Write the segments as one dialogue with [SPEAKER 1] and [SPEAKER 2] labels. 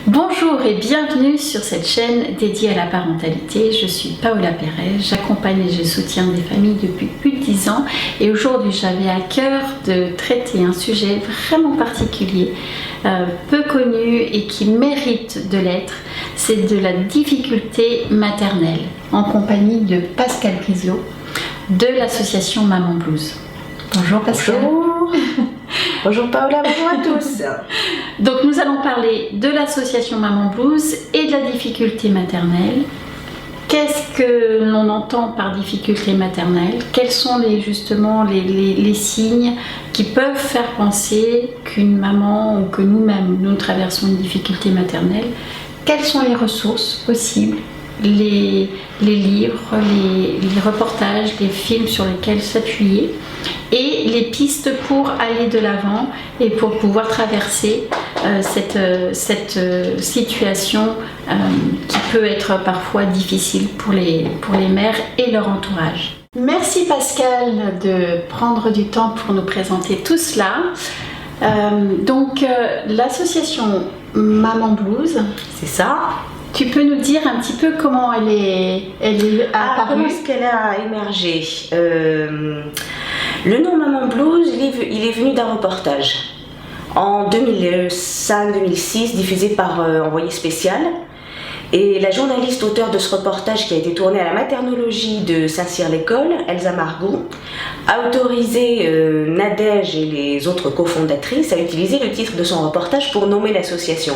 [SPEAKER 1] Bonjour et bienvenue sur cette chaîne dédiée à la parentalité. Je suis Paola Pérez, j'accompagne et je soutiens des familles depuis plus de 10 ans et aujourd'hui j'avais à cœur de traiter un sujet vraiment particulier, peu connu et qui mérite de l'être, c'est de la difficulté maternelle, en compagnie de Pascal Grisot de l'association Maman Blues. Bonjour Pascal.
[SPEAKER 2] Bonjour. Bonjour Paola, bonjour à tous.
[SPEAKER 1] Donc nous allons parler de l'association Maman Blues et de la difficulté maternelle. Qu'est-ce que l'on entend par difficulté maternelle? Quels sont justement les signes qui peuvent faire penser qu'une maman ou que nous-mêmes nous traversons une difficulté maternelle? Quelles sont les ressources possibles? Les livres, les reportages, les films sur lesquels s'appuyer et les pistes pour aller de l'avant et pour pouvoir traverser cette situation qui peut être parfois difficile pour les mères et leur entourage. Merci Pascal de prendre du temps pour nous présenter tout cela. L'association Maman Blues,
[SPEAKER 2] c'est ça.
[SPEAKER 1] Tu peux nous dire un petit peu comment elle est apparue?
[SPEAKER 2] Comment est-ce qu'elle a émergé? Le nom Maman Blues, il est venu d'un reportage en 2005-2006 diffusé par Envoyé spécial. Et la journaliste auteure de ce reportage qui a été tourné à la maternologie de Saint-Cyr-l'École, Elsa Margot, a autorisé Nadège et les autres cofondatrices à utiliser le titre de son reportage pour nommer l'association.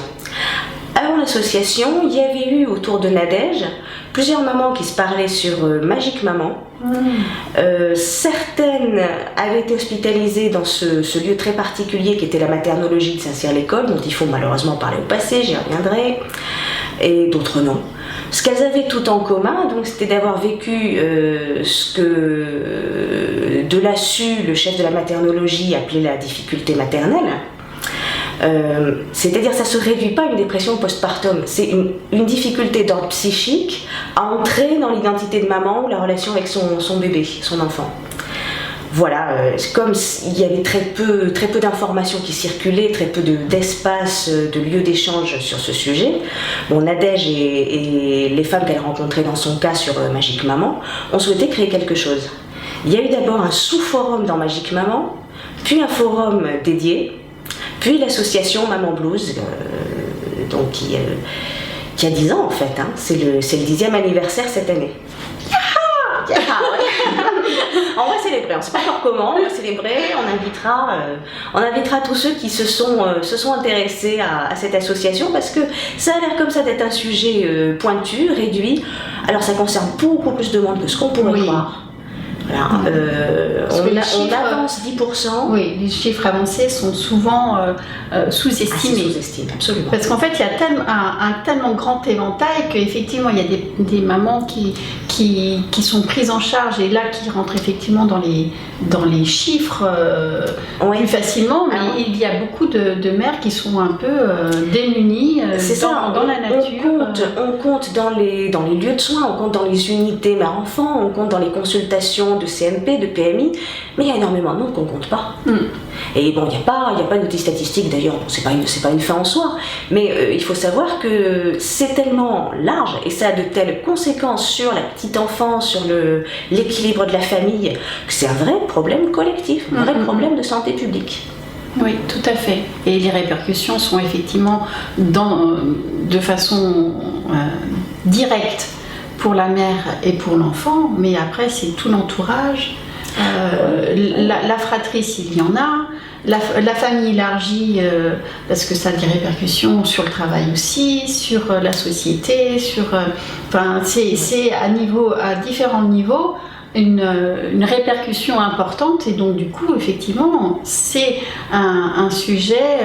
[SPEAKER 2] Avant l'association, il y avait eu autour de Nadège plusieurs mamans qui se parlaient sur Magique Maman. Certaines avaient été hospitalisées dans ce lieu très particulier qui était la maternologie de Saint-Cyr-l'École, dont il faut malheureusement parler au passé, j'y reviendrai, et d'autres non. Ce qu'elles avaient tout en commun, donc, c'était d'avoir vécu ce que Delassus, le chef de la maternologie, appelait la difficulté maternelle. C'est-à-dire ça ne se réduit pas à une dépression postpartum, c'est une difficulté d'ordre psychique à entrer dans l'identité de maman ou la relation avec son bébé, son enfant. Voilà, comme il y avait très peu d'informations qui circulaient, très peu d'espace, de lieux d'échange sur ce sujet, bon, Nadège et les femmes qu'elle rencontrait dans son cas sur Magique Maman ont souhaité créer quelque chose. Il y a eu d'abord un sous-forum dans Magique Maman, puis un forum dédié, puis l'association Maman Blues, qui a 10 ans en fait, hein. C'est le 10e anniversaire cette année. On va célébrer, on ne sait pas encore comment, on va célébrer, on invitera tous ceux qui se sont intéressés à cette association parce que ça a l'air comme ça d'être un sujet pointu, réduit, alors ça concerne beaucoup plus de monde que ce qu'on pourrait croire. Voilà. On avance 10%.
[SPEAKER 1] Oui, les chiffres avancés sont souvent sous-estimés.
[SPEAKER 2] Sous-estimés, absolument.
[SPEAKER 1] Parce qu'en fait, il y a un tellement grand éventail qu'effectivement, il y a des mamans qui sont prises en charge et là qui rentrent effectivement dans les chiffres plus facilement, mais il y a beaucoup de mères qui sont un peu démunies dans la nature.
[SPEAKER 2] On compte dans les lieux de soins, on compte dans les unités mère-enfant, on compte dans les consultations de CMP, de PMI, mais il y a énormément de monde qu'on ne compte pas. Et bon, il n'y a pas d'outils statistiques d'ailleurs, c'est pas une fin en soi, mais il faut savoir que c'est tellement large et ça a de telles conséquences sur la petite enfance, sur l'équilibre de la famille, que c'est un vrai problème collectif, un vrai problème de santé publique.
[SPEAKER 1] Oui, tout à fait. Et les répercussions sont effectivement de façon directe pour la mère et pour l'enfant, mais après c'est tout l'entourage, la fratrie s'il y en a, la famille élargie, parce que ça a des répercussions sur le travail aussi, sur la société, c'est à différents niveaux une répercussion importante et donc du coup effectivement c'est un sujet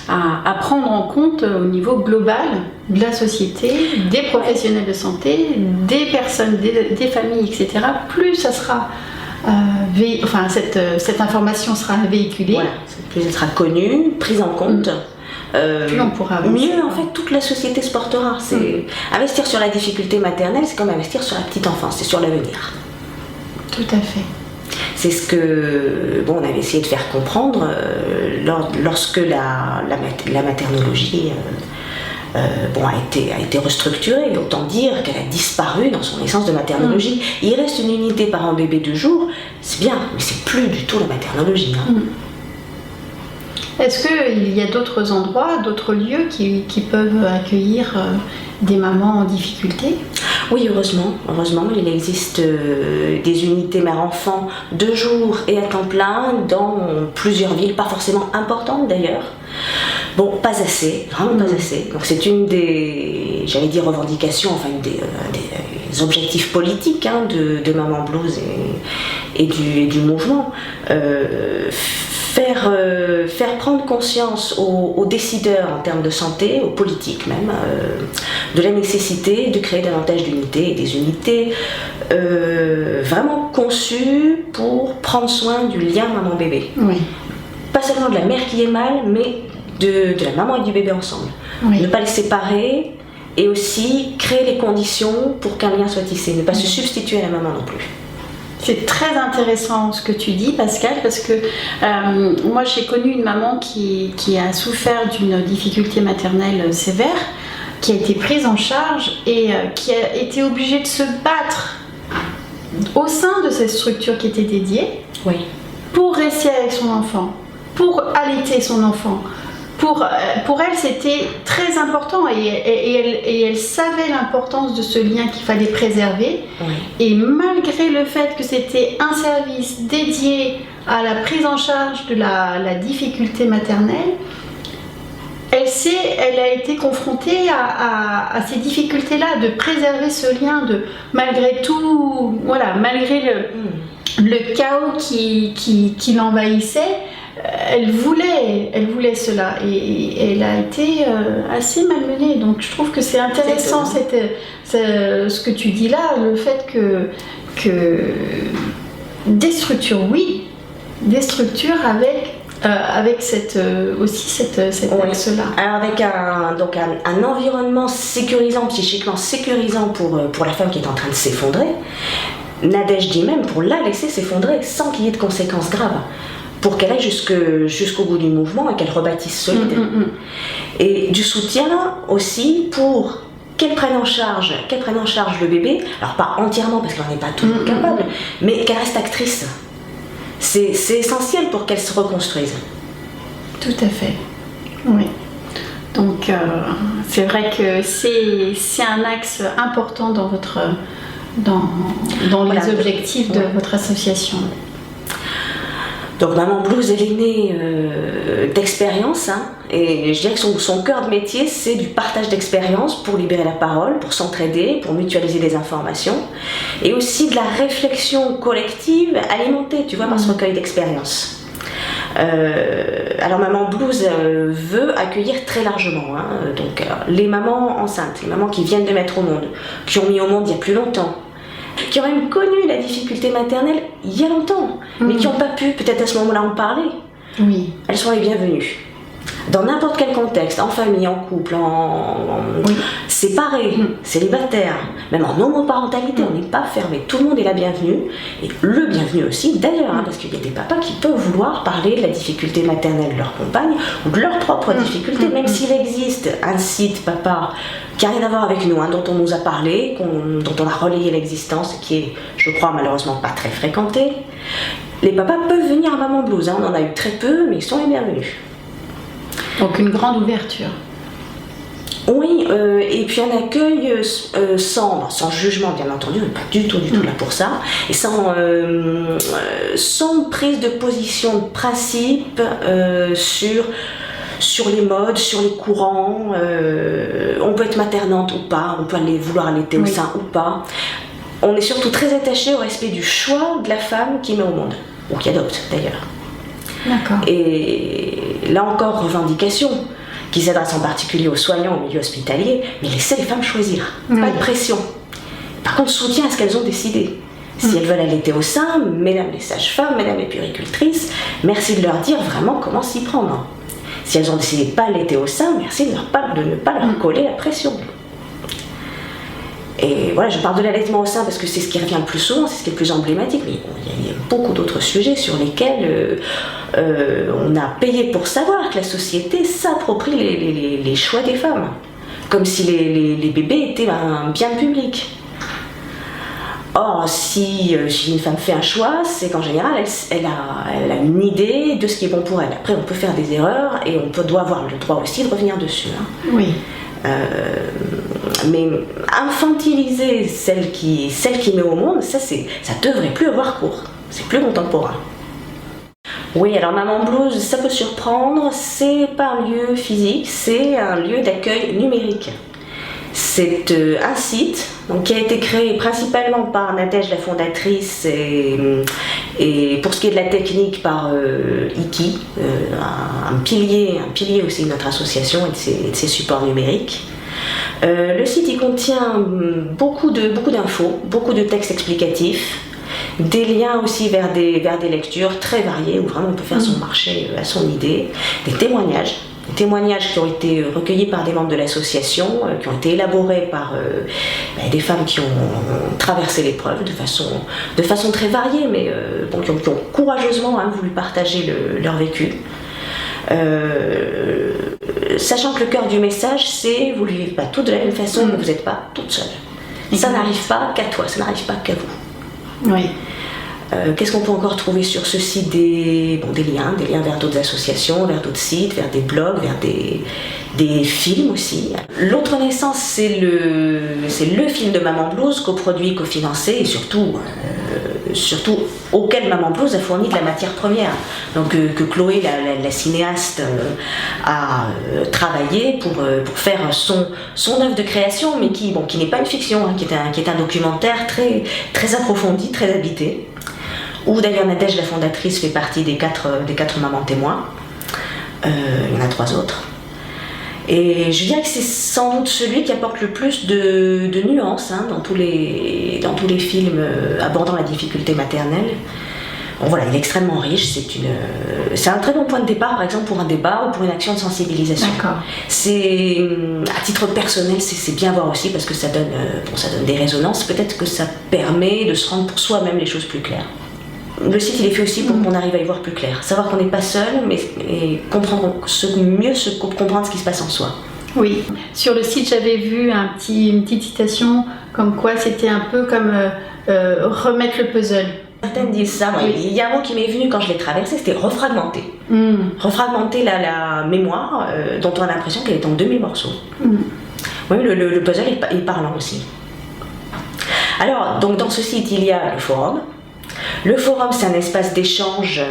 [SPEAKER 1] à prendre en compte au niveau global de la société, des professionnels de santé, des personnes, des familles, etc. Plus ça sera cette information sera véhiculée,
[SPEAKER 2] voilà, plus elle sera connue, prise en compte.
[SPEAKER 1] Plus on pourra avancer.
[SPEAKER 2] Mieux en fait toute la société se portera. Investir sur la difficulté maternelle, c'est comme investir sur la petite enfance, c'est sur l'avenir.
[SPEAKER 1] Tout à fait.
[SPEAKER 2] C'est ce que on avait essayé de faire comprendre lorsque la maternologie a été restructurée. Autant dire qu'elle a disparu dans son essence de maternologie. Il reste une unité parent-bébé 2 jours, c'est bien, mais c'est plus du tout la maternologie.
[SPEAKER 1] Est-ce qu'il y a d'autres endroits, d'autres lieux qui peuvent accueillir des mamans en difficulté?
[SPEAKER 2] Oui, heureusement, il existe des unités mère-enfant 2 jours et à temps plein dans plusieurs villes, pas forcément importantes d'ailleurs. Bon, pas assez, vraiment pas assez. Donc c'est une des, j'allais dire revendications, enfin des objectifs politiques de Maman Blues et du mouvement. Faire prendre conscience aux décideurs en termes de santé, aux politiques même, de la nécessité de créer davantage d'unités et des unités vraiment conçues pour prendre soin du lien maman-bébé.
[SPEAKER 1] Oui.
[SPEAKER 2] Pas seulement de la mère qui est mal, mais de la maman et du bébé ensemble.
[SPEAKER 1] Oui.
[SPEAKER 2] Ne pas les séparer et aussi créer les conditions pour qu'un lien soit tissé, ne pas se substituer à la maman non plus.
[SPEAKER 1] C'est très intéressant ce que tu dis, Pascal, parce que moi j'ai connu une maman qui a souffert d'une difficulté maternelle sévère, qui a été prise en charge et qui a été obligée de se battre au sein de cette structure qui était dédiée pour rester avec son enfant, pour allaiter son enfant. Pour elle, c'était très important et elle savait l'importance de ce lien qu'il fallait préserver.
[SPEAKER 2] Oui.
[SPEAKER 1] Et malgré le fait que c'était un service dédié à la prise en charge de la difficulté maternelle, elle a été confrontée à ces difficultés-là, de préserver ce lien, malgré tout, malgré le chaos qui l'envahissait. Elle voulait cela et elle a été assez malmenée, donc je trouve que c'est intéressant ce que tu dis là, le fait que des structures avec cet axe-là.
[SPEAKER 2] Alors avec un environnement sécurisant, psychiquement sécurisant pour la femme qui est en train de s'effondrer, Nadège dit même pour la laisser s'effondrer sans qu'il y ait de conséquences graves, pour qu'elle aille jusqu'au bout du mouvement et qu'elle rebâtisse solide. Et du soutien aussi pour qu'elle prenne en charge le bébé, alors pas entièrement parce qu'elle n'en est pas tout capable, mais qu'elle reste actrice. C'est essentiel pour qu'elle se reconstruise.
[SPEAKER 1] Tout à fait, oui. Donc c'est vrai que c'est un axe important dans les objectifs de votre association.
[SPEAKER 2] Donc Maman Blues, elle est née d'expérience, et je dirais que son cœur de métier, c'est du partage d'expérience pour libérer la parole, pour s'entraider, pour mutualiser des informations, et aussi de la réflexion collective alimentée, tu vois, par ce recueil d'expérience. Alors Maman Blues veut accueillir très largement, donc les mamans enceintes, les mamans qui viennent de mettre au monde, qui ont mis au monde il y a plus longtemps, qui ont même connu la difficulté maternelle il y a longtemps, mais qui n'ont pas pu peut-être à ce moment-là en parler.
[SPEAKER 1] Oui.
[SPEAKER 2] Elles sont les bienvenues. Dans n'importe quel contexte, en famille, en couple, séparé, célibataire, même en homoparentalité, on n'est pas fermé. Tout le monde est la bienvenue, et le bienvenu aussi d'ailleurs, parce qu'il y a des papas qui peuvent vouloir parler de la difficulté maternelle de leur compagne ou de leur propre difficulté, même s'il existe un site papa qui n'a rien à voir avec nous, dont on nous a parlé, dont on a relayé l'existence, qui est, je crois, malheureusement pas très fréquenté. Les papas peuvent venir à Maman Blues, on en a eu très peu, mais ils sont les bienvenus.
[SPEAKER 1] Donc une grande ouverture.
[SPEAKER 2] Oui, et puis un accueil sans jugement bien entendu, pas du tout là pour ça, et sans prise de position de principe sur les modes, sur les courants. On peut être maternante ou pas, on peut vouloir allaiter au sein ou pas. On est surtout très attaché au respect du choix de la femme qui met au monde, ou qui adopte d'ailleurs.
[SPEAKER 1] D'accord.
[SPEAKER 2] Et là encore, revendication qui s'adresse en particulier aux soignants au milieu hospitalier, mais laissez les femmes choisir, pas de pression. Par contre, soutien à ce qu'elles ont décidé. Si elles veulent allaiter au sein, mesdames les sages-femmes, mesdames les puéricultrices, merci de leur dire vraiment comment s'y prendre. Si elles ont décidé de ne pas allaiter au sein, merci de ne pas leur coller la pression. Et voilà, je parle de l'allaitement au sein parce que c'est ce qui revient le plus souvent, c'est ce qui est le plus emblématique, mais il y a beaucoup d'autres sujets sur lesquels on a payé pour savoir que la société s'approprie les choix des femmes. comme si les bébés étaient un bien public. Or, si une femme fait un choix, c'est qu'en général, elle a une idée de ce qui est bon pour elle. Après, on peut faire des erreurs et doit avoir le droit aussi de revenir dessus. Hein.
[SPEAKER 1] Oui.
[SPEAKER 2] Mais infantiliser celle qui met au monde, ça devrait plus avoir cours. C'est plus contemporain. Oui, alors Maman Blues, ça peut surprendre, c'est pas un lieu physique, c'est un lieu d'accueil numérique. C'est un site donc, qui a été créé principalement par Nadège, la fondatrice, et pour ce qui est de la technique par Iki, un pilier aussi de notre association et de ses supports numériques. Le site il contient beaucoup d'infos, beaucoup de textes explicatifs, des liens aussi vers des lectures très variées où vraiment on peut faire son marché à son idée, des témoignages qui ont été recueillis par des membres de l'association, qui ont été élaborés par des femmes qui ont traversé l'épreuve de façon très variée, mais qui ont courageusement voulu partager leur vécu. Sachant que le cœur du message, c'est vous ne vivez pas tout de la même façon, mais vous n'êtes pas toute seule. Ça n'arrive pas qu'à toi, ça n'arrive pas qu'à vous.
[SPEAKER 1] Oui.
[SPEAKER 2] Qu'est-ce qu'on peut encore trouver sur ce site? Des liens vers d'autres associations, vers d'autres sites, vers des blogs, vers des films aussi. L'autre naissance, c'est le film de Maman Blues, coproduit, cofinancé et surtout auquel Maman Blues a fourni de la matière première. Donc que Chloé, la cinéaste, a travaillé pour faire son œuvre de création, mais qui n'est pas une fiction, qui est un documentaire très, très approfondi, très habité. Où d'ailleurs Nadège, la fondatrice, fait partie des quatre mamans témoins. Il y en a 3 autres. Et je dirais que c'est sans doute celui qui apporte le plus de nuances dans tous les films abordant la difficulté maternelle. Bon, voilà, il est extrêmement riche, c'est un très bon point de départ par exemple pour un débat ou pour une action de sensibilisation.
[SPEAKER 1] D'accord.
[SPEAKER 2] C'est, à titre personnel, c'est bien voir aussi parce que ça donne des résonances, peut-être que ça permet de se rendre pour soi-même les choses plus claires. Le site il est fait aussi pour qu'on arrive à y voir plus clair, savoir qu'on n'est pas seul, mais comprendre ce qui se passe en soi.
[SPEAKER 1] Oui, sur le site j'avais vu une petite citation comme quoi c'était un peu comme remettre le puzzle.
[SPEAKER 2] Certaines disent ça, oui. Il y a un mot qui m'est venu quand je l'ai traversé, c'était refragmenter. Refragmenter la mémoire dont on a l'impression qu'elle est en 2000 morceaux. Oui, le puzzle est parlant aussi. Alors, donc dans ce site il y a le forum. Le forum, c'est un espace d'échange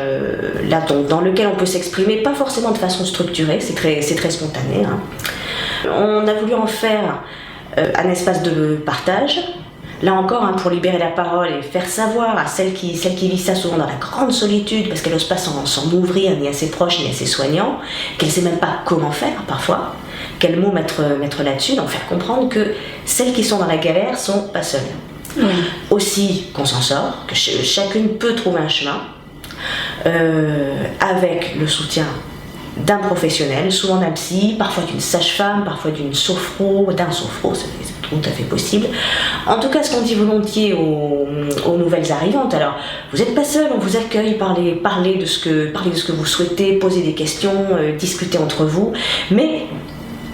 [SPEAKER 2] dans lequel on peut s'exprimer, pas forcément de façon structurée, c'est très spontané. On a voulu en faire un espace de partage, là encore pour libérer la parole et faire savoir à celles qui vivent ça souvent dans la grande solitude, parce qu'elles n'osent pas s'en ouvrir, ni à ses proches, ni à ses soignants, qu'elles ne savent même pas comment faire parfois, quels mots mettre là-dessus, donc faire comprendre que celles qui sont dans la galère sont pas seules. Oui. Aussi qu'on s'en sort, que chacune peut trouver un chemin avec le soutien d'un professionnel, souvent d'un psy, parfois d'une sage-femme, parfois d'un sophro, c'est tout à fait possible. En tout cas, ce qu'on dit volontiers aux nouvelles arrivantes, alors vous n'êtes pas seul, on vous accueille, parlez de ce que vous souhaitez, posez des questions, discutez entre vous, mais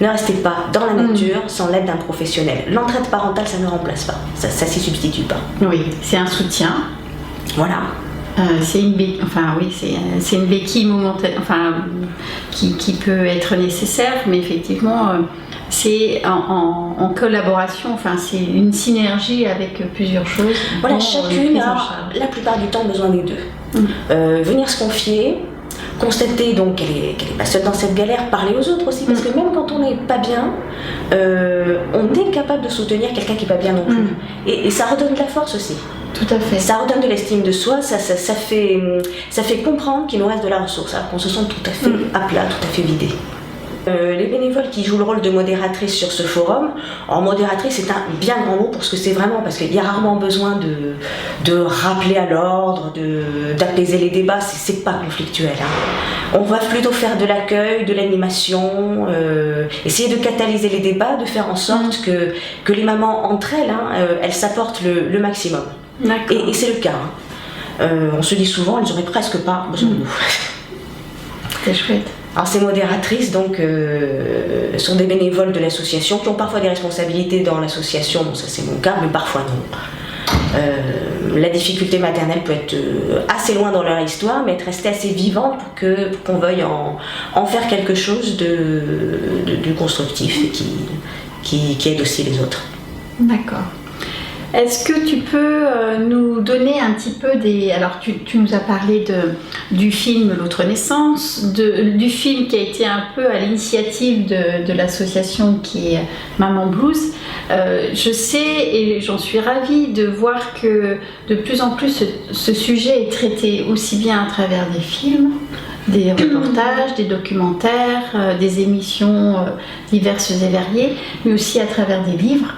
[SPEAKER 2] ne restez pas dans la nature sans l'aide d'un professionnel. L'entraide parentale, ça ne remplace pas, ça s'y substitue pas.
[SPEAKER 1] Oui, c'est un soutien.
[SPEAKER 2] Voilà.
[SPEAKER 1] C'est une béquille momentanée, qui peut être nécessaire, mais effectivement, c'est en collaboration, c'est une synergie avec plusieurs choses.
[SPEAKER 2] Voilà, chacune a la plupart du temps besoin des deux. Venir se confier, constater donc qu'elle est pas seule dans cette galère, parler aux autres aussi, parce que même quand on n'est pas bien, on est capable de soutenir quelqu'un qui n'est pas bien non plus. Et ça redonne de la force aussi.
[SPEAKER 1] Tout à fait.
[SPEAKER 2] Ça redonne de l'estime de soi, ça fait comprendre qu'il nous reste de la ressource, alors qu'on se sent tout à fait à plat, tout à fait vidé. Les bénévoles qui jouent le rôle de modératrice sur ce forum, modératrice c'est un bien grand mot pour ce que c'est vraiment, parce qu'il y a rarement besoin de rappeler à l'ordre, d'apaiser les débats, c'est pas conflictuel. On va plutôt faire de l'accueil, de l'animation, essayer de catalyser les débats, de faire en sorte que les mamans entre elles, elles s'apportent le maximum. Et c'est le cas. On se dit souvent, elles n'auraient presque pas besoin de nous.
[SPEAKER 1] C'est chouette.
[SPEAKER 2] Alors ces modératrices donc, sont des bénévoles de l'association qui ont parfois des responsabilités dans l'association, bon, ça c'est mon cas, mais parfois non. La difficulté maternelle peut être assez loin dans leur histoire, mais être restée assez vivante pour qu'on veuille en faire quelque chose de constructif et qui aide aussi les autres.
[SPEAKER 1] D'accord. Est-ce que tu peux nous donner un petit peu des... Alors tu nous as parlé du film L'autre naissance, du film qui a été un peu à l'initiative de l'association qui est Maman Blues. Je sais et j'en suis ravie de voir que de plus en plus ce sujet est traité aussi bien à travers des films, des reportages, des documentaires, des émissions diverses et variées, mais aussi à travers des livres.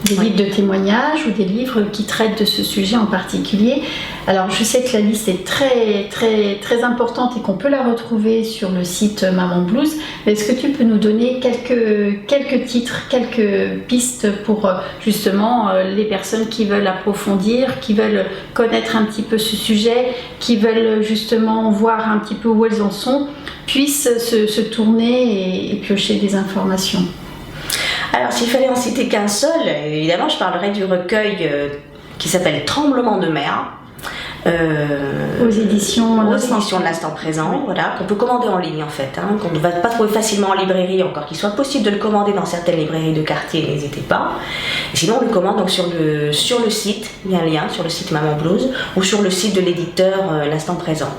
[SPEAKER 1] Des livres de témoignages ou des livres qui traitent de ce sujet en particulier. Alors je sais que la liste est très très très importante et qu'on peut la retrouver sur le site Maman Blues. Mais est-ce que tu peux nous donner quelques titres, quelques pistes pour justement les personnes qui veulent approfondir, qui veulent connaître un petit peu ce sujet, qui veulent justement voir un petit peu où elles en sont, puissent se tourner et piocher des informations?
[SPEAKER 2] Alors s'il fallait en citer qu'un seul, évidemment je parlerai du recueil qui s'appelle Tremblement de mer.
[SPEAKER 1] Aux éditions
[SPEAKER 2] de l'Instant Présent, voilà, qu'on peut commander en ligne en fait, hein, qu'on ne va pas trouver facilement en librairie, encore qu'il soit possible de le commander dans certaines librairies de quartier, n'hésitez pas. Et sinon on le commande donc sur le site, il y a un lien sur le site Maman Blues ou sur le site de l'éditeur l'Instant Présent.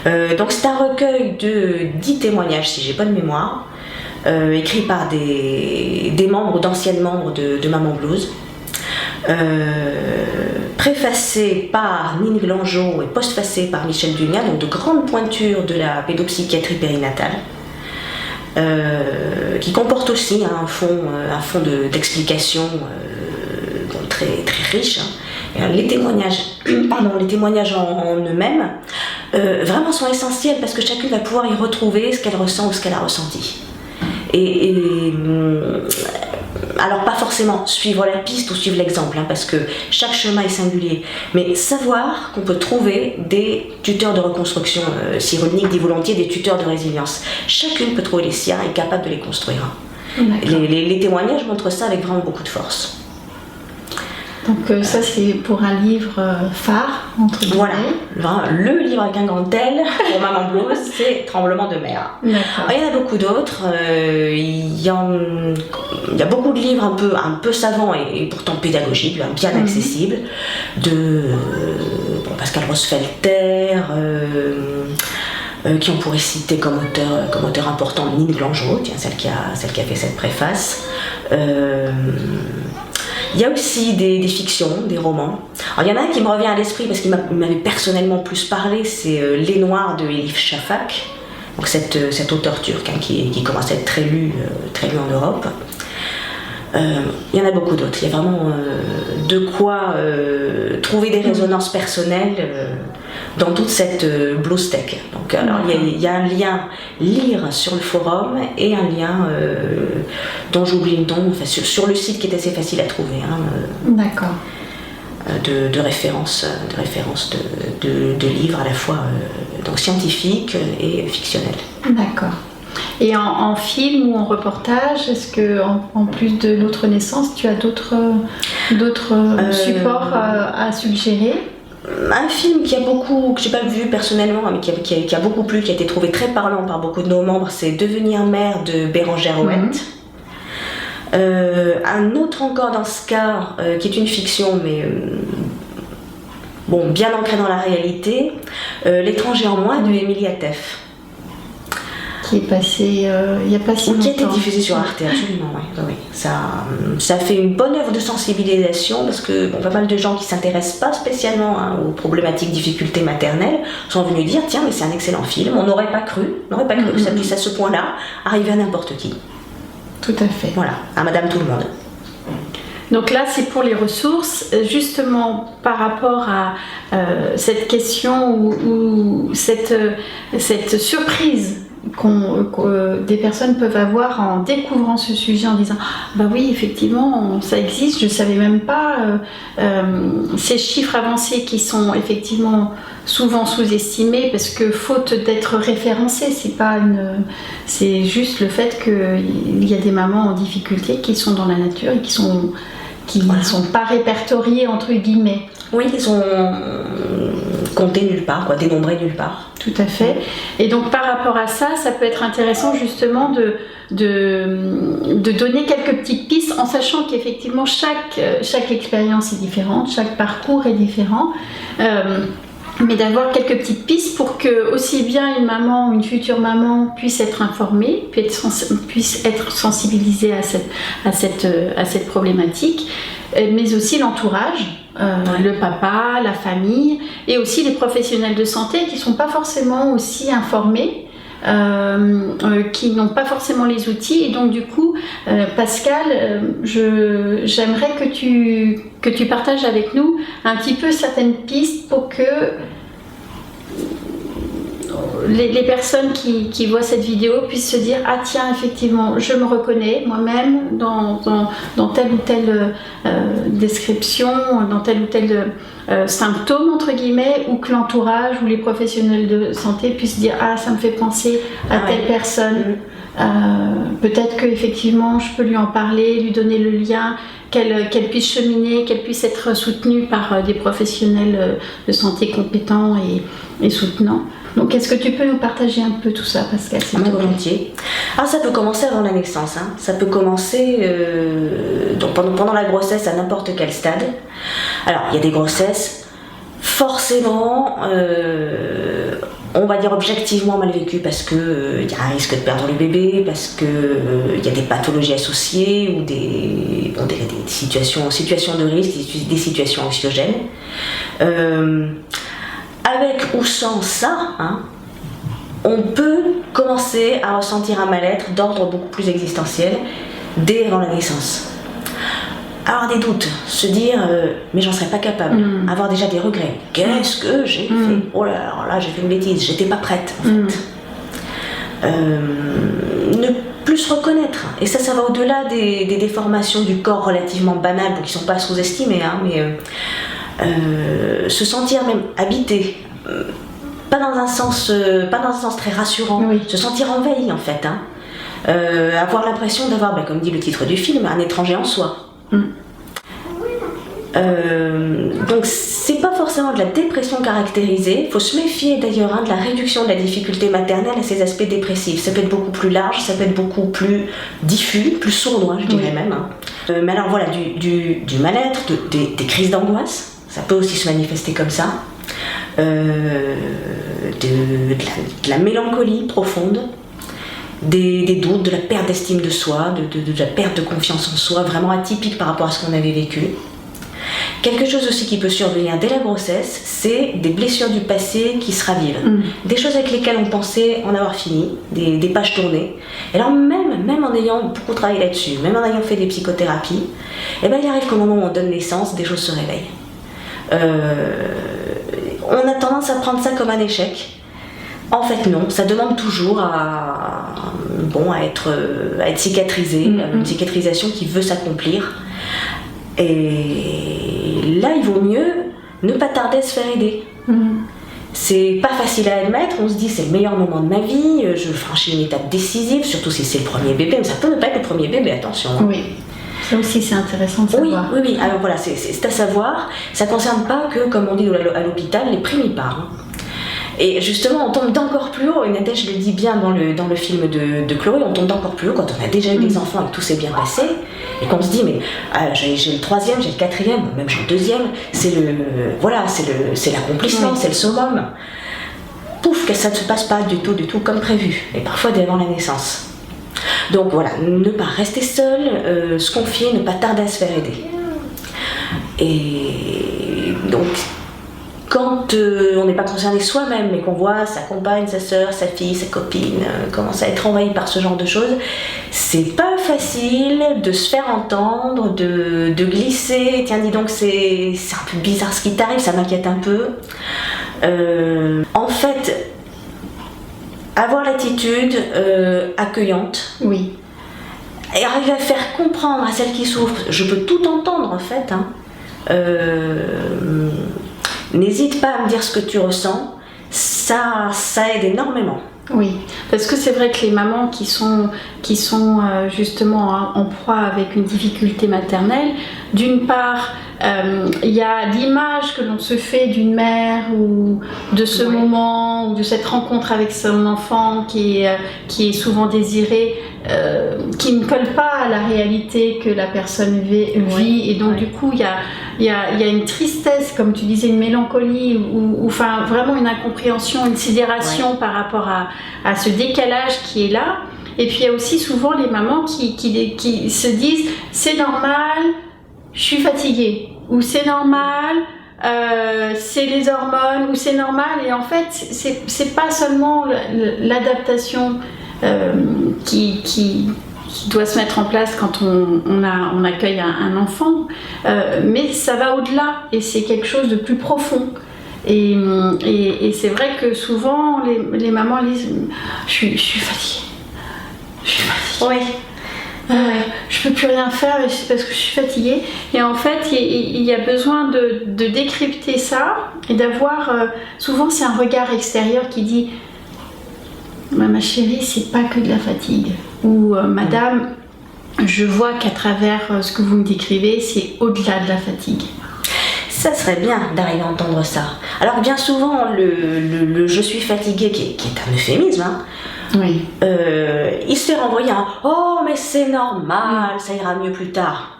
[SPEAKER 2] Donc c'est un recueil de 10 témoignages si j'ai pas de mémoire. Écrit par des membres, d'anciennes membres de Maman Blues, préfacé par Nine Glangeau et postfacé par Michel Dunia, donc de grandes pointures de la pédopsychiatrie périnatale, qui comporte aussi un fond d'explication très, très riche. Hein. Les témoignages en eux-mêmes vraiment sont essentiels parce que chacune va pouvoir y retrouver ce qu'elle ressent ou ce qu'elle a ressenti. Alors pas forcément suivre la piste ou suivre l'exemple, hein, parce que chaque chemin est singulier, mais savoir qu'on peut trouver des tuteurs de reconstruction, Cyrulnik dit volontiers des tuteurs de résilience. Chacune peut trouver les siens et est capable de les construire. Les témoignages montrent ça avec vraiment beaucoup de force.
[SPEAKER 1] Donc ça c'est pour un livre phare, entre guillemets.
[SPEAKER 2] Voilà, le livre avec un grand L pour Maman Blues, c'est Tremblement de mer. Il y en a beaucoup d'autres, il y a beaucoup de livres un peu savants et pourtant pédagogiques, bien accessibles, de Pascal Rosfelter, qui on pourrait citer comme auteur important Nine Glangeau, celle qui a fait cette préface. Il y a aussi des fictions, des romans. Alors, il y en a un qui me revient à l'esprit parce qu'il m'avait personnellement plus parlé, c'est Les Noirs de Elif Shafak, donc cet auteur turc hein, qui commence à être très lu en Europe. Il y en a beaucoup d'autres. Il y a vraiment de quoi trouver des résonances personnelles dans toute cette blues tech. Donc, alors, il y a un lien lire sur le forum et un lien dont j'oublie le nom, enfin, sur le site qui est assez facile à trouver. Hein,
[SPEAKER 1] D'accord.
[SPEAKER 2] De références de livres à la fois donc scientifiques et fictionnels.
[SPEAKER 1] D'accord. Et en film ou en reportage, est-ce que en plus de L'autre naissance, tu as d'autres supports à suggérer?
[SPEAKER 2] Un film que j'ai pas vu personnellement, mais qui a beaucoup plu, qui a été trouvé très parlant par beaucoup de nos membres, c'est Devenir mère de Bérengère Ouët. Un autre encore dans ce cas, qui est une fiction, mais bien ancrée dans la réalité, L'étranger en moi de Émilie Atef.
[SPEAKER 1] Qui est passé il n'y a pas si longtemps.
[SPEAKER 2] Qui a été diffusé sur Arte, absolument, oui. Ça fait une bonne œuvre de sensibilisation parce que pas mal de gens qui ne s'intéressent pas spécialement aux problématiques difficultés maternelles sont venus dire tiens, mais c'est un excellent film, on n'aurait pas cru que ça puisse à ce point-là arriver à n'importe qui.
[SPEAKER 1] Tout à fait.
[SPEAKER 2] Voilà, à Madame Tout le Monde.
[SPEAKER 1] Donc là, c'est pour les ressources, justement par rapport à cette question ou cette surprise des personnes peuvent avoir en découvrant ce sujet, en disant bah oui, effectivement ça existe, je ne savais même pas, ces chiffres avancés qui sont effectivement souvent sous-estimés parce que faute d'être référencés, c'est juste le fait qu'il y a des mamans en difficulté qui sont dans la nature et qui ne sont pas répertoriées entre guillemets.
[SPEAKER 2] Oui, ils sont comptés nulle part, dénombrés nulle part.
[SPEAKER 1] Tout à fait. Et donc par rapport à ça, ça peut être intéressant justement de donner quelques petites pistes en sachant qu'effectivement chaque expérience est différente, chaque parcours est différent. Mais d'avoir quelques petites pistes pour que aussi bien une maman ou une future maman puisse être informée, puisse être sensibilisée à cette problématique, mais aussi l'entourage, le papa, la famille et aussi les professionnels de santé qui ne sont pas forcément aussi informés, qui n'ont pas forcément les outils. Et donc du coup, Pascal, j'aimerais que tu partages avec nous un petit peu certaines pistes pour que les personnes qui voient cette vidéo puissent se dire ah tiens, effectivement je me reconnais moi-même dans telle ou telle description, dans tel ou tel symptôme entre guillemets, ou que l'entourage ou les professionnels de santé puissent dire ah ça me fait penser à telle personne. Peut-être que effectivement je peux lui en parler, lui donner le lien, qu'elle puisse cheminer, qu'elle puisse être soutenue par des professionnels de santé compétents et soutenants. Donc est-ce que tu peux nous partager un peu tout ça, Pascal?
[SPEAKER 2] Volontiers. Ça peut commencer avant la naissance, hein. Ça peut commencer donc pendant la grossesse à n'importe quel stade. Alors il y a des grossesses forcément on va dire objectivement mal vécues parce que y a un risque de perdre le bébé, parce que y a des pathologies associées ou des situations de risque, des situations anxiogènes. Avec ou sans ça, hein, on peut commencer à ressentir un mal-être d'ordre beaucoup plus existentiel dès avant la naissance. Avoir des doutes, se dire mais j'en serais pas capable, avoir déjà des regrets. Qu'est-ce que j'ai fait? Oh là là, là j'ai fait une bêtise, j'étais pas prête en fait. Ne plus se reconnaître, et ça va au-delà des déformations du corps relativement banales, qui sont pas sous-estimées, hein, mais se sentir même habité, pas dans un sens très rassurant, se sentir envahi en fait, hein. Avoir l'impression d'avoir, comme dit le titre du film, un étranger en soi. Donc c'est pas forcément de la dépression caractérisée, il faut se méfier d'ailleurs, hein, de la réduction de la difficulté maternelle à ses aspects dépressifs. Ça peut être beaucoup plus large, ça peut être beaucoup plus diffus, plus sournois je dirais même, hein. Mais alors voilà, du mal-être, des crises d'angoisse, ça peut aussi se manifester comme ça, de la mélancolie profonde, des doutes, de la perte d'estime de soi, de la perte de confiance en soi, vraiment atypique par rapport à ce qu'on avait vécu. Quelque chose aussi qui peut survenir dès la grossesse, c'est des blessures du passé qui se ravivent. Des choses avec lesquelles on pensait en avoir fini, des pages tournées. Et alors même en ayant beaucoup travaillé là-dessus, même en ayant fait des psychothérapies, il arrive qu'au moment où on donne naissance, des choses se réveillent. On a tendance à prendre ça comme un échec. En fait non, ça demande toujours à être cicatrisé, une cicatrisation qui veut s'accomplir. Et là, il vaut mieux ne pas tarder à se faire aider. C'est pas facile à admettre, on se dit c'est le meilleur moment de ma vie, je franchis une étape décisive, surtout si c'est le premier bébé, mais ça peut ne pas être le premier bébé, attention.
[SPEAKER 1] Oui, ça aussi c'est intéressant de savoir.
[SPEAKER 2] Oui, alors voilà, c'est à savoir, ça concerne pas que, comme on dit à l'hôpital, les primipares. Et justement, on tombe d'encore plus haut, et Nadège le dit bien dans le film de Chloé, on tombe d'encore plus haut quand on a déjà eu des enfants et que tout s'est bien passé, et qu'on se dit, mais j'ai le troisième, j'ai le quatrième, même j'ai le deuxième, c'est l'accomplissement, c'est le summum. Pouf, que ça ne se passe pas du tout comme prévu, et parfois dès avant la naissance. Donc voilà, ne pas rester seul, se confier, ne pas tarder à se faire aider. Et donc, quand on n'est pas concerné soi-même, mais qu'on voit sa compagne, sa sœur, sa fille, sa copine commencer à être envahie par ce genre de choses, c'est pas facile de se faire entendre, de glisser. Tiens, dis donc, c'est un peu bizarre ce qui t'arrive, ça m'inquiète un peu. En fait, avoir l'attitude accueillante.
[SPEAKER 1] Oui.
[SPEAKER 2] Et arriver à faire comprendre à celle qui souffre, je peux tout entendre en fait, hein. N'hésite pas à me dire ce que tu ressens, ça aide énormément.
[SPEAKER 1] Oui, parce que c'est vrai que les mamans qui sont justement en proie avec une difficulté maternelle, d'une part, il y a l'image que l'on se fait d'une mère ou de ce moment ou de cette rencontre avec son enfant qui est souvent désirée, qui ne colle pas à la réalité que la personne vit, et donc du coup il y a une tristesse, comme tu disais, une mélancolie ou enfin vraiment une incompréhension, une sidération par rapport à ce décalage qui est là. Et puis il y a aussi souvent les mamans qui se disent c'est normal, je suis fatiguée, ou c'est normal, c'est les hormones, ou c'est normal. Et en fait c'est pas seulement l'adaptation qui doit se mettre en place quand on accueille un enfant, mais ça va au-delà et c'est quelque chose de plus profond. Et c'est vrai que souvent les mamans disent je suis fatiguée.
[SPEAKER 2] Oui.
[SPEAKER 1] Je peux plus rien faire parce que je suis fatiguée. Et en fait, il y a besoin de décrypter ça et d'avoir. Souvent, c'est un regard extérieur qui dit ma chérie, c'est pas que de la fatigue. Ou madame, je vois qu'à travers ce que vous me décrivez, c'est au-delà de la fatigue.
[SPEAKER 2] Ça serait bien d'arriver à entendre ça. Alors, bien souvent, le je suis fatiguée, qui est un euphémisme, hein,
[SPEAKER 1] oui.
[SPEAKER 2] Il se fait renvoyer un oh, mais c'est normal, ça ira mieux plus tard.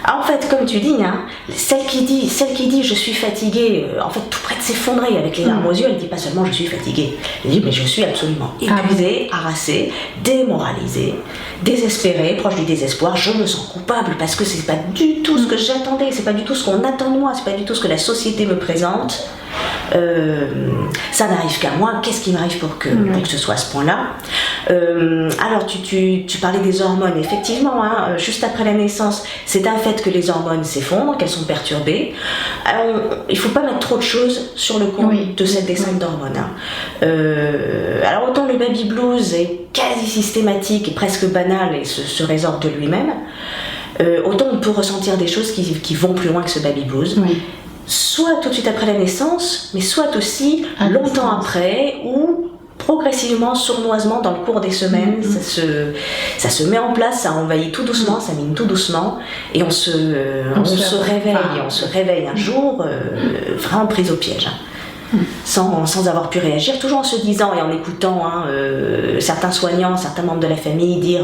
[SPEAKER 2] En fait, comme tu dis, hein, celle qui dit je suis fatiguée, en fait tout près de s'effondrer avec les larmes aux yeux, elle dit pas seulement je suis fatiguée, elle dit mais je suis absolument épuisée, harassée, démoralisée, désespérée, proche du désespoir, je me sens coupable parce que c'est pas du tout ce que j'attendais, c'est pas du tout ce qu'on attend de moi, c'est pas du tout ce que la société me présente. Ça n'arrive qu'à moi, qu'est-ce qui m'arrive pour que ce soit à ce point-là. Alors tu parlais des hormones, effectivement, hein, juste après la naissance, c'est un fait que les hormones s'effondrent, qu'elles sont perturbées. Alors, il ne faut pas mettre trop de choses sur le compte de cette descente d'hormones, hein. Alors autant le baby blues est quasi systématique et presque banal et se résorbe de lui-même, autant on peut ressentir des choses qui vont plus loin que ce baby blues. Soit tout de suite après la naissance, mais soit aussi longtemps après, ou progressivement, sournoisement, dans le cours des semaines, ça se met en place, ça envahit tout doucement, ça mine tout doucement, et on se réveille un jour vraiment prise au piège. Sans avoir pu réagir, toujours en se disant et en écoutant certains soignants, certains membres de la famille dire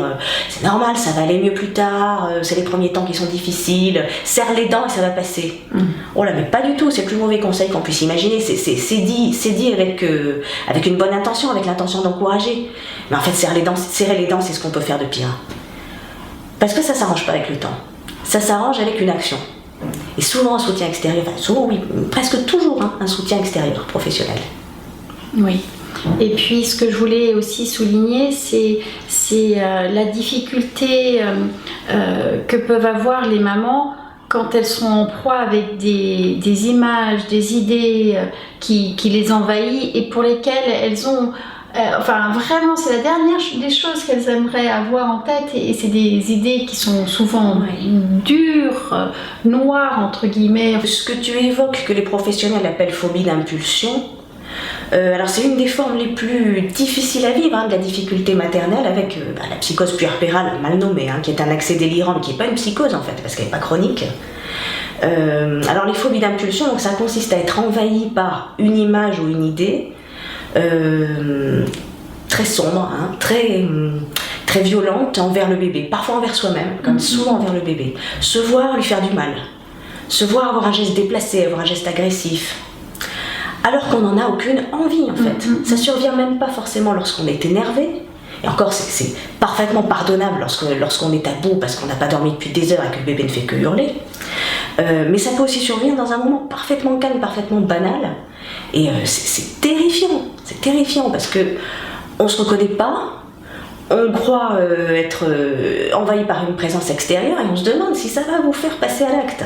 [SPEAKER 2] c'est normal, ça va aller mieux plus tard, c'est les premiers temps qui sont difficiles, serre les dents et ça va passer. Oh là, mais pas du tout, c'est le plus mauvais conseil qu'on puisse imaginer, c'est dit avec une bonne intention, avec l'intention d'encourager, mais en fait serrer les dents c'est ce qu'on peut faire de pire, parce que ça s'arrange pas avec le temps, ça s'arrange avec une action. Et souvent un soutien extérieur, enfin souvent oui, presque toujours un soutien extérieur professionnel.
[SPEAKER 1] Oui. Et puis ce que je voulais aussi souligner, c'est la difficulté que peuvent avoir les mamans quand elles sont en proie avec des images, des idées qui les envahissent et pour lesquelles elles ont... enfin vraiment c'est la dernière des choses qu'elles aimeraient avoir en tête et c'est des idées qui sont souvent dures, noires entre guillemets.
[SPEAKER 2] Ce que tu évoques que les professionnels appellent phobie d'impulsion, alors c'est une des formes les plus difficiles à vivre de la difficulté maternelle avec la psychose puerpérale mal nommée, qui est un accès délirant mais qui n'est pas une psychose en fait parce qu'elle n'est pas chronique. Alors les phobies d'impulsion, donc ça consiste à être envahi par une image ou une idée très sombre, très violente envers le bébé, parfois envers soi-même, comme souvent envers le bébé. Se voir lui faire du mal, se voir avoir un geste déplacé, avoir un geste agressif, alors qu'on n'en a aucune envie en fait. Ça survient même pas forcément lorsqu'on est énervé, et encore c'est parfaitement pardonnable lorsqu'on est à bout parce qu'on n'a pas dormi depuis des heures et que le bébé ne fait que hurler, mais ça peut aussi survenir dans un moment parfaitement calme, parfaitement banal. Et c'est terrifiant parce que on se reconnaît pas, on croit être envahi par une présence extérieure et on se demande si ça va vous faire passer à l'acte.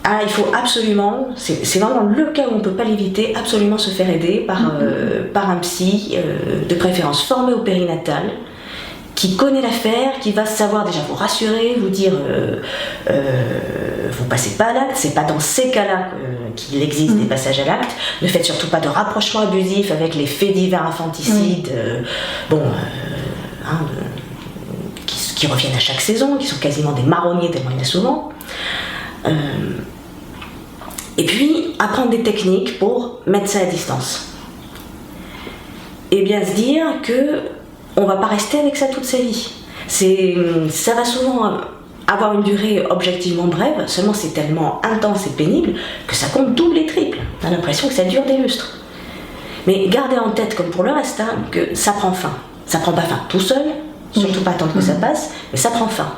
[SPEAKER 2] Ah, il faut absolument, c'est vraiment le cas où on ne peut pas l'éviter, absolument se faire aider par un psy, de préférence formé au périnatal, qui connaît l'affaire, qui va savoir déjà vous rassurer, vous dire vous passez pas à l'acte, c'est pas dans ces cas-là qu'il existe des passages à l'acte. Ne faites surtout pas de rapprochement abusif avec les faits divers infanticides, qui reviennent à chaque saison, qui sont quasiment des marronniers tellement il y en a souvent. Et puis apprendre des techniques pour mettre ça à distance. Et bien se dire que on va pas rester avec ça toute sa vie. Ça va souvent avoir une durée objectivement brève, seulement c'est tellement intense et pénible que ça compte double et triple. On a l'impression que ça dure des lustres. Mais gardez en tête, comme pour le reste, que ça prend fin. Ça prend pas fin tout seul, surtout pas attendre que ça passe, mais ça prend fin.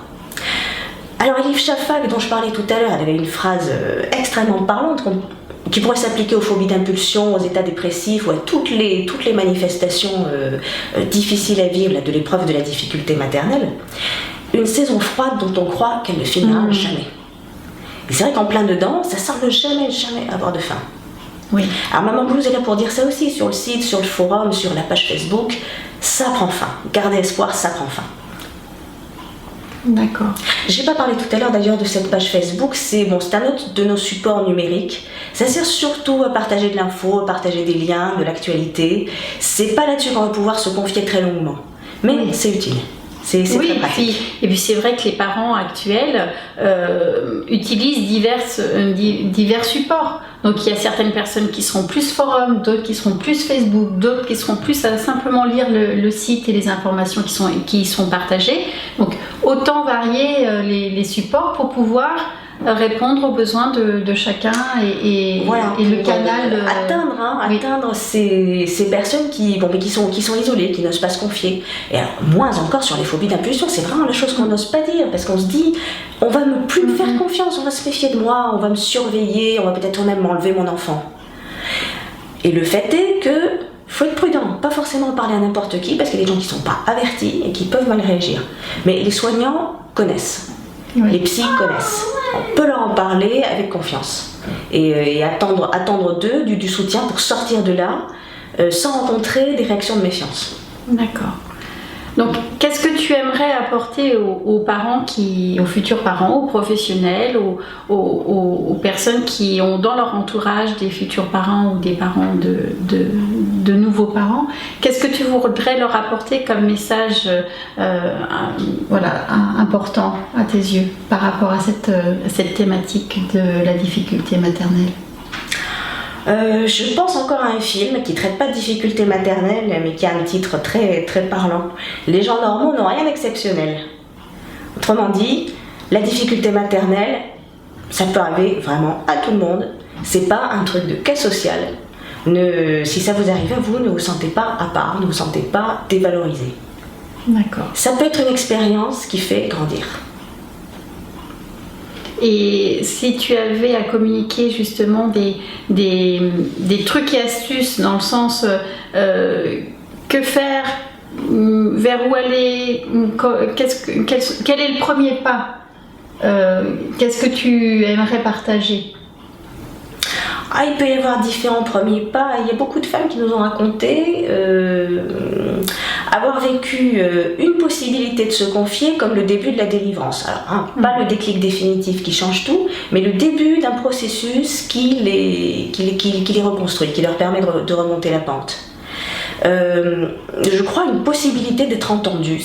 [SPEAKER 2] Alors Elif Shafak, dont je parlais tout à l'heure, elle avait une phrase extrêmement parlante qui pourrait s'appliquer aux phobies d'impulsion, aux états dépressifs ou à toutes les manifestations difficiles à vivre de l'épreuve de la difficulté maternelle. Une saison froide dont on croit qu'elle ne finira jamais. Et c'est vrai qu'en plein dedans, ça semble jamais avoir de fin.
[SPEAKER 1] Oui.
[SPEAKER 2] Alors Maman Blues est là pour dire ça aussi, sur le site, sur le forum, sur la page Facebook, ça prend fin. Gardez espoir, ça prend fin.
[SPEAKER 1] D'accord.
[SPEAKER 2] J'ai pas parlé tout à l'heure d'ailleurs de cette page Facebook, c'est un autre de nos supports numériques. Ça sert surtout à partager de l'info, à partager des liens, de l'actualité. C'est pas là-dessus qu'on va pouvoir se confier très longuement, mais c'est utile. C'est très pratique.
[SPEAKER 1] Et puis c'est vrai que les parents actuels utilisent divers supports. Donc il y a certaines personnes qui seront plus forum, d'autres qui seront plus Facebook, d'autres qui seront plus à simplement lire le site et les informations qui y sont partagées. Donc autant varier les supports pour pouvoir répondre aux besoins de chacun et le canal
[SPEAKER 2] atteindre ces personnes qui sont isolées, qui n'osent pas se confier. Et alors, moins encore sur les phobies d'impulsion, c'est vraiment la chose qu'on n'ose pas dire, parce qu'on se dit on va plus me faire confiance, on va se méfier de moi, on va me surveiller, on va peut-être même m'enlever mon enfant. Et le fait est que faut être prudent, pas forcément en parler à n'importe qui, parce qu'il y a des gens qui ne sont pas avertis et qui peuvent mal réagir. Mais les soignants connaissent. Oui. Les psys connaissent. On peut leur en parler avec confiance et attendre d'eux du soutien pour sortir de là sans rencontrer des réactions de méfiance.
[SPEAKER 1] D'accord. Donc, qu'est-ce que tu aimerais apporter aux parents, aux futurs parents, aux professionnels, aux personnes qui ont dans leur entourage des futurs parents ou des parents de nouveaux parents? Qu'est-ce que tu voudrais leur apporter comme message important à tes yeux par rapport à cette thématique de la difficulté maternelle?
[SPEAKER 2] Je pense encore à un film qui ne traite pas de difficulté maternelle, mais qui a un titre très, très parlant. Les gens normaux n'ont rien d'exceptionnel. Autrement dit, la difficulté maternelle, ça peut arriver vraiment à tout le monde. C'est pas un truc de cas social. Si ça vous arrive à vous, ne vous sentez pas à part, ne vous sentez pas dévalorisé.
[SPEAKER 1] D'accord.
[SPEAKER 2] Ça peut être une expérience qui fait grandir.
[SPEAKER 1] Et si tu avais à communiquer justement des trucs et astuces dans le sens que faire, vers où aller, quel est le premier pas, qu'est-ce que tu aimerais partager?
[SPEAKER 2] Il peut y avoir différents premiers pas. Il y a beaucoup de femmes qui nous ont raconté avoir vécu une possibilité de se confier comme le début de la délivrance. Alors, pas le déclic définitif qui change tout, mais le début d'un processus qui les reconstruit, qui leur permet de remonter la pente. Je crois une possibilité d'être entendue.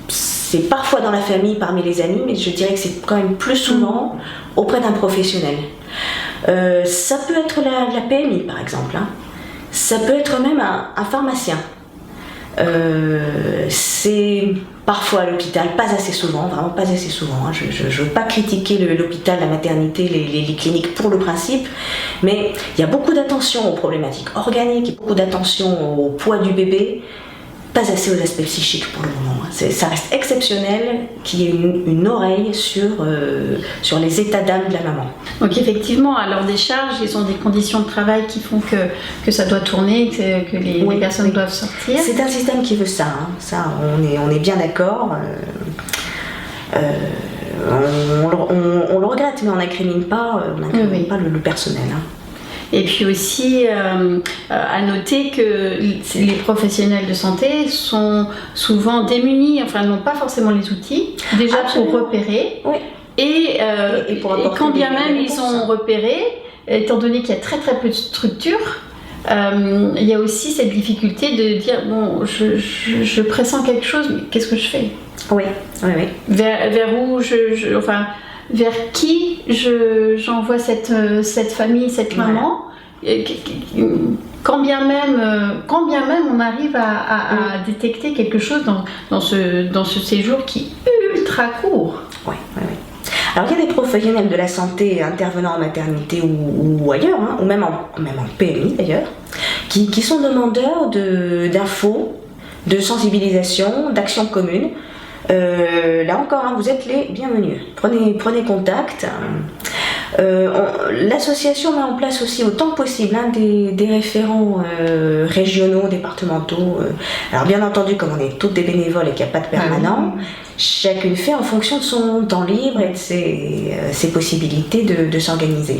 [SPEAKER 2] C'est parfois dans la famille, parmi les amis, mais je dirais que c'est quand même plus souvent auprès d'un professionnel. Ça peut être la PMI par exemple, ça peut être même un pharmacien. C'est parfois à l'hôpital, pas assez souvent, vraiment pas assez souvent. Je ne veux pas critiquer l'hôpital, la maternité, les cliniques pour le principe, mais il y a beaucoup d'attention aux problématiques organiques, beaucoup d'attention au poids du bébé, pas assez aux aspects psychiques pour le moment. Ça reste exceptionnel qu'il y ait une oreille sur les états d'âme de la maman.
[SPEAKER 1] Donc effectivement, à leur décharge, ils ont des conditions de travail qui font que ça doit tourner, que les personnes doivent sortir.
[SPEAKER 2] C'est un système qui veut ça, ça on est bien d'accord. on le regrette, mais on n'incrimine pas, pas le personnel. Hein.
[SPEAKER 1] Et puis aussi, à noter que les professionnels de santé sont souvent démunis, enfin n'ont pas forcément les outils, déjà pour repérer, et quand bien même ils ont repéré, étant donné qu'il y a très très peu de structures, il y a aussi cette difficulté de dire, bon, je pressens quelque chose, mais qu'est-ce que je fais ?
[SPEAKER 2] Oui.
[SPEAKER 1] Vers où vers qui j'envoie cette famille, cette maman, quand bien même on arrive à détecter quelque chose dans ce séjour qui est ultra court.
[SPEAKER 2] Oui. Alors il y a des professionnels de la santé intervenant en maternité ou ailleurs, hein, ou même en PMI d'ailleurs, qui sont demandeurs d'infos, de sensibilisation, d'actions communes. Là encore, hein, vous êtes les bienvenus. Prenez contact. L'association met en place aussi autant que possible des référents régionaux, départementaux. Alors bien entendu, comme on est toutes des bénévoles et qu'il n'y a pas de permanent, chacune fait en fonction de son temps libre et de ses possibilités de s'organiser.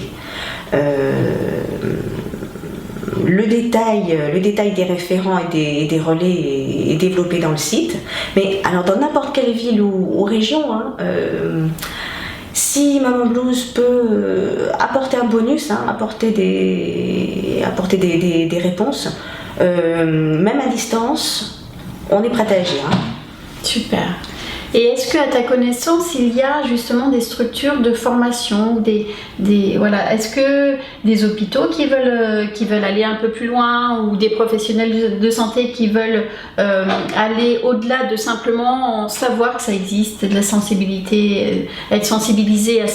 [SPEAKER 2] Le détail des référents et des relais est développé dans le site, mais alors dans n'importe quelle ville ou région, hein, si Maman Blues peut apporter un bonus, hein, apporter des réponses, même à distance, on est prêt à agir. Hein.
[SPEAKER 1] Super. Et est-ce qu'à ta connaissance, il y a justement des structures de formation, est-ce que des hôpitaux qui veulent aller un peu plus loin, ou des professionnels de santé qui veulent aller au-delà de simplement savoir que ça existe, de la sensibilité, être sensibilisé à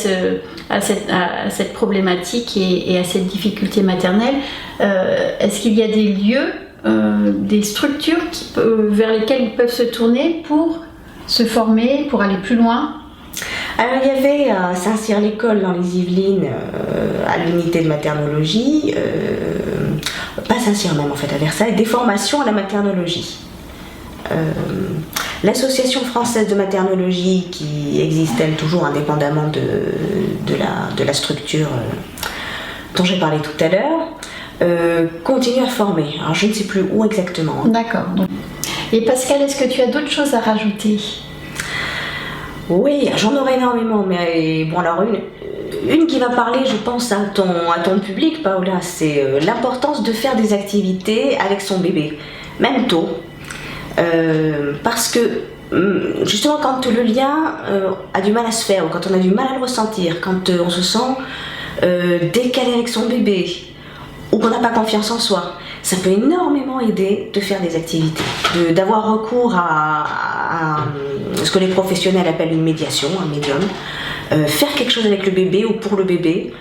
[SPEAKER 1] cette problématique et à cette difficulté maternelle, est-ce qu'il y a des lieux, des structures vers lesquelles ils peuvent se tourner pour se former, pour aller plus loin?
[SPEAKER 2] Alors il y avait à Saint-Cyr-l'École dans les Yvelines, à l'unité de maternologie, pas Saint-Cyr même en fait, à Versailles, des formations à la maternologie. L'association française de maternologie, qui existe elle toujours indépendamment de la structure dont j'ai parlé tout à l'heure, continue à former. Alors je ne sais plus où exactement.
[SPEAKER 1] D'accord. Et Pascal, est-ce que tu as d'autres choses à rajouter?
[SPEAKER 2] Oui, j'en aurais énormément, mais bon, alors une qui va parler, je pense, à ton public, Paola, c'est l'importance de faire des activités avec son bébé, même tôt, parce que justement quand le lien a du mal à se faire, ou quand on a du mal à le ressentir, quand on se sent décalé avec son bébé, ou qu'on n'a pas confiance en soi, ça peut énormément aider de faire des activités, d'avoir recours à ce que les professionnels appellent une médiation, un médium, faire quelque chose avec le bébé ou pour le bébé,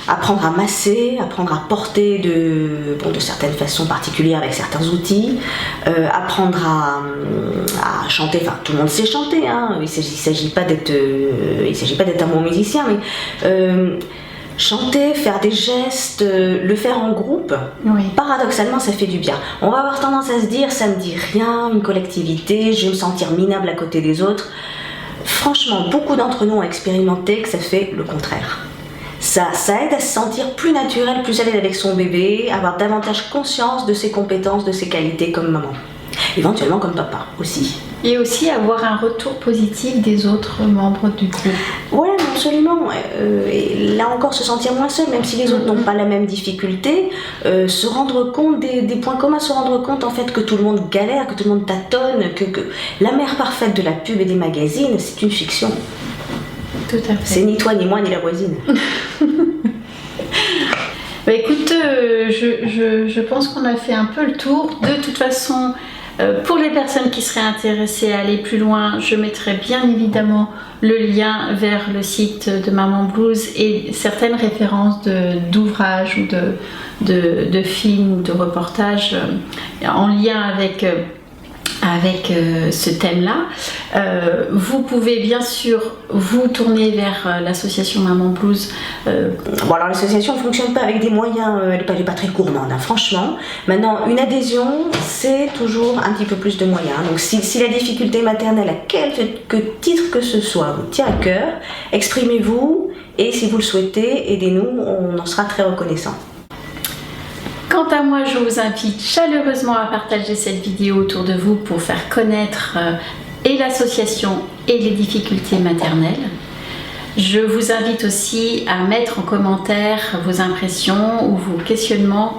[SPEAKER 2] apprendre à masser, apprendre à porter de certaines façons particulières avec certains outils, apprendre à chanter, enfin tout le monde sait chanter, hein, il ne s'agit pas d'être un bon musicien, mais chanter, faire des gestes, le faire en groupe, paradoxalement ça fait du bien. On va avoir tendance à se dire ça me dit rien, une collectivité, je vais me sentir minable à côté des autres. Franchement, beaucoup d'entre nous ont expérimenté que ça fait le contraire. Ça aide à se sentir plus naturel, plus à l'aise avec son bébé, avoir davantage conscience de ses compétences, de ses qualités comme maman. Éventuellement comme papa aussi.
[SPEAKER 1] Et aussi avoir un retour positif des autres membres du groupe.
[SPEAKER 2] Voilà, absolument. Et là encore, se sentir moins seul, même si les autres n'ont pas la même difficulté, se rendre compte des points communs, se rendre compte en fait que tout le monde galère, que tout le monde tâtonne, que la mère parfaite de la pub et des magazines, c'est une fiction.
[SPEAKER 1] Tout à fait.
[SPEAKER 2] C'est ni toi, ni moi, ni la voisine.
[SPEAKER 1] Bah écoute, je pense qu'on a fait un peu le tour. De toute façon, pour les personnes qui seraient intéressées à aller plus loin, je mettrai bien évidemment le lien vers le site de Maman Blues et certaines références d'ouvrages ou de films ou de reportages en lien avec ce thème-là. Vous pouvez bien sûr vous tourner vers l'association Maman Blues.
[SPEAKER 2] Bon, alors l'association ne fonctionne pas avec des moyens, elle n'est pas très gourmande, hein, franchement. Maintenant, une adhésion, c'est toujours un petit peu plus de moyens. Donc si la difficulté maternelle, à quelque titre que ce soit, vous tient à cœur, exprimez-vous et si vous le souhaitez, aidez-nous, on en sera très reconnaissant.
[SPEAKER 1] Quant à moi, je vous invite chaleureusement à partager cette vidéo autour de vous pour faire connaître et l'association et les difficultés maternelles. Je vous invite aussi à mettre en commentaire vos impressions ou vos questionnements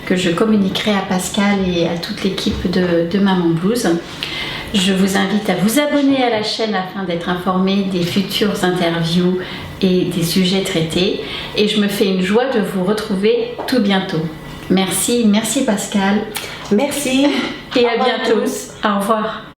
[SPEAKER 1] que je communiquerai à Pascal et à toute l'équipe de Maman Blues. Je vous invite à vous abonner à la chaîne afin d'être informé des futures interviews et des sujets traités. Et je me fais une joie de vous retrouver tout bientôt. Merci Pascal.
[SPEAKER 2] Merci.
[SPEAKER 1] Et à bientôt. Au revoir.